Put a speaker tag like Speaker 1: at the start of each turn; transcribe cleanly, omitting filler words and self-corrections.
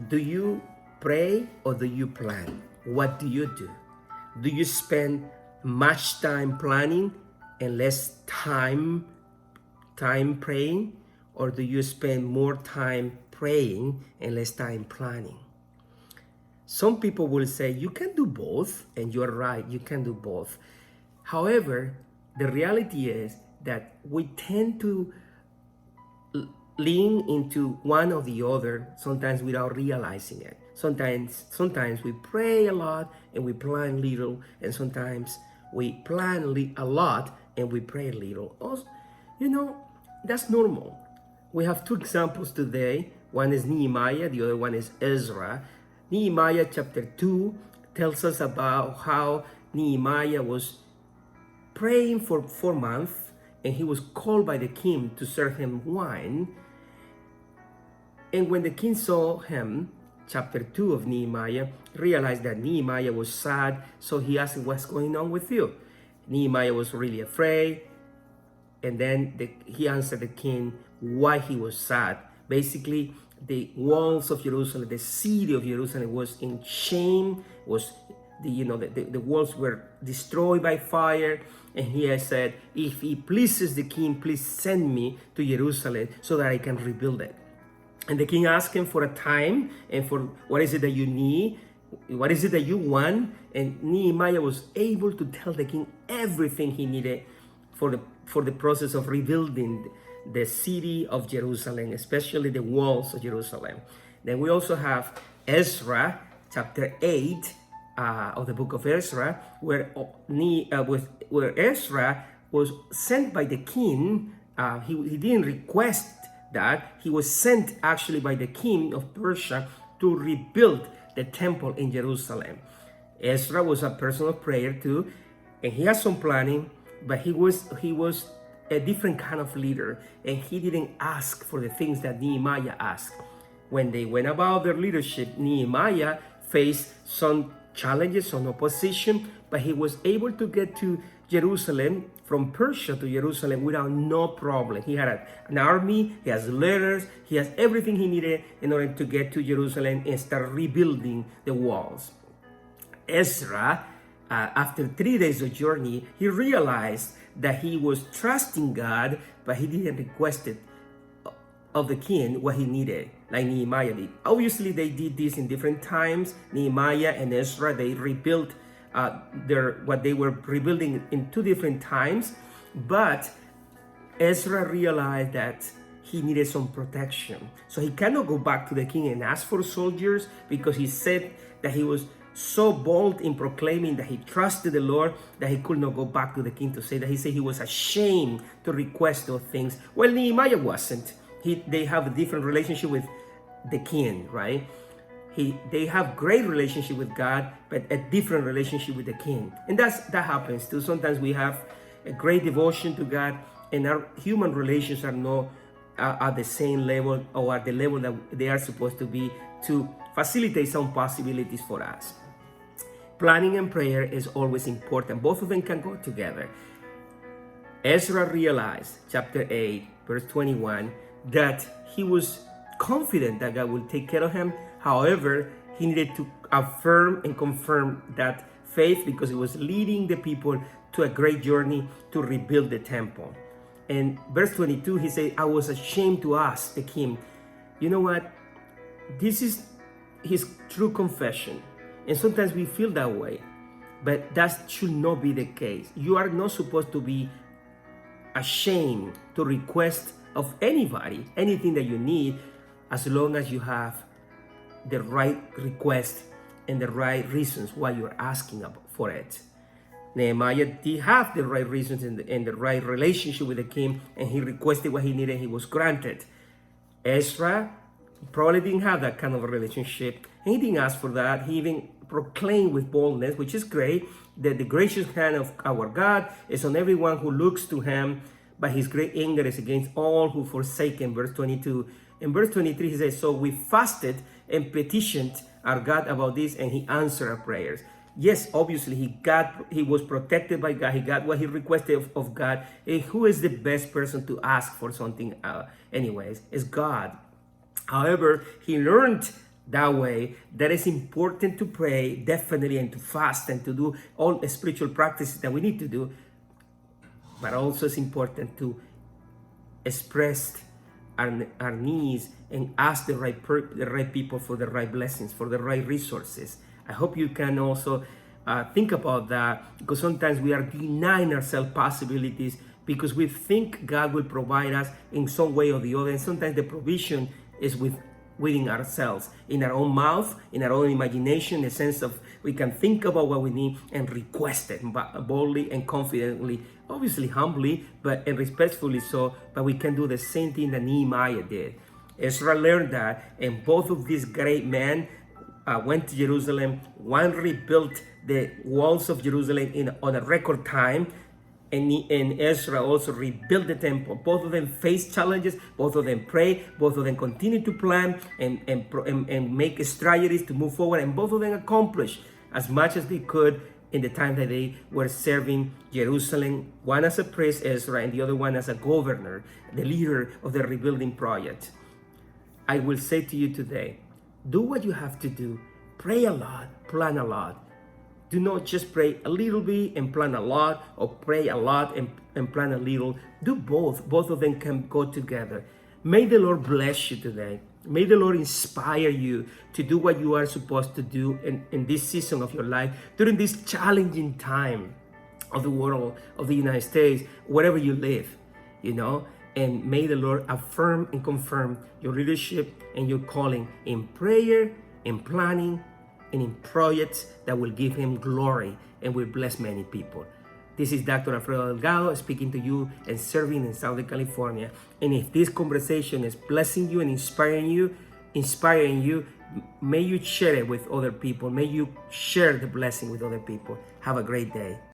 Speaker 1: Do you pray or do you plan? What do you do? Do you spend much time planning and less time praying, or do you spend more time praying and less time planning? Some people will say you can do both, and you're right, you can do both. However, the reality is that we tend to lean into one or the other, sometimes without realizing it. Sometimes we pray a lot and we plan little, and sometimes we plan a lot and we pray little. Also, that's normal. We have two examples today. One is Nehemiah, the other one is Ezra. Nehemiah chapter 2 tells us about how Nehemiah was praying for 4 months, and he was called by the king to serve him wine. And when the king saw him, chapter 2 of Nehemiah, realized that Nehemiah was sad, so he asked, "What's going on with you?" Nehemiah was really afraid, and then he answered the king why he was sad. Basically, the walls of Jerusalem, the city of Jerusalem was in shame, the walls were destroyed by fire. And he has said, "If it pleases the king, please send me to Jerusalem so that I can rebuild it." And the king asked him for a time and for what is it that you need, what is it that you want. And Nehemiah was able to tell the king everything he needed for the process of rebuilding the city of Jerusalem, especially the walls of Jerusalem. Then we also have Ezra chapter 8 of the book of Ezra, where Ezra was sent by the king. He didn't request that. He was sent actually by the king of Persia to rebuild the temple in Jerusalem. Ezra was a person of prayer too, and he had some planning, but he was a different kind of leader, and he didn't ask for the things that Nehemiah asked. When they went about their leadership, Nehemiah faced some challenges, some opposition, but he was able to get to Jerusalem, from Persia to Jerusalem, without no problem. He had an army, he has letters, he has everything he needed in order to get to Jerusalem and start rebuilding the walls. Ezra, after 3 days of journey, he realized that he was trusting God, but he didn't request it of the king what he needed, like Nehemiah did. Obviously, they did this in different times. Nehemiah and Ezra, they rebuilt what they were rebuilding in 2 different times, but Ezra realized that he needed some protection. So he cannot go back to the king and ask for soldiers, because he said that he was so bold in proclaiming that he trusted the Lord that he could not go back to the king to say that. He said he was ashamed to request those things. Well, Nehemiah wasn't. They have a different relationship with the king, right? They have great relationship with God, but a different relationship with the king. And that happens too. Sometimes we have a great devotion to God, and our human relations are not at the same level, or at the level that they are supposed to be, to facilitate some possibilities for us. Planning and prayer is always important. Both of them can go together. Ezra realized, chapter 8, verse 21, that he was confident that God will take care of him. However, he needed to affirm and confirm that faith, because it was leading the people to a great journey to rebuild the temple. And verse 22, he said, "I was ashamed to ask the king." You know what? This is his true confession. And sometimes we feel that way, but that should not be the case. You are not supposed to be ashamed to request of anybody anything that you need, as long as you have the right request and the right reasons why you're asking for it. Nehemiah did have the right reasons and the right relationship with the king, and he requested what he needed, he was granted. Ezra probably didn't have that kind of a relationship, and he didn't ask for that. He even proclaimed with boldness, which is great, that the gracious hand of our God is on everyone who looks to him, but his great anger is against all who forsake him. Verse 22. In verse 23, he says, "So we fasted and petitioned our God about this, and he answered our prayers." Yes, obviously, he was protected by God. He got what he requested of God. And who is the best person to ask for something anyways? It's God. However, he learned That way, that is important to pray, definitely, and to fast and to do all the spiritual practices that we need to do. But also it's important to express our needs and ask the right people for the right blessings, for the right resources. I hope you can also think about that, because sometimes we are denying ourselves possibilities because we think God will provide us in some way or the other. And sometimes the provision is within ourselves, in our own mouth, in our own imagination, in the sense of we can think about what we need and request it boldly and confidently, obviously humbly, and respectfully so, but we can do the same thing that Nehemiah did. Ezra learned that, and both of these great men went to Jerusalem. One rebuilt the walls of Jerusalem on a record time, and Ezra also rebuilt the temple. Both of them faced challenges, both of them prayed, both of them continued to plan and make strategies to move forward, and both of them accomplished as much as they could in the time that they were serving Jerusalem, one as a priest, Ezra, and the other one as a governor, the leader of the rebuilding project. I will say to you today, do what you have to do. Pray a lot, plan a lot. Do not just pray a little bit and plan a lot, or pray a lot and plan a little. Do both. Both of them can go together. May the Lord bless you today. May the Lord inspire you to do what you are supposed to do in this season of your life, during this challenging time of the world, of the United States, wherever you live, And may the Lord affirm and confirm your leadership and your calling in prayer, in planning, and in projects that will give Him glory and will bless many people. This is Dr. Alfredo Delgado speaking to you and serving in Southern California. And if this conversation is blessing you and inspiring you, may you share it with other people. May you share the blessing with other people. Have a great day.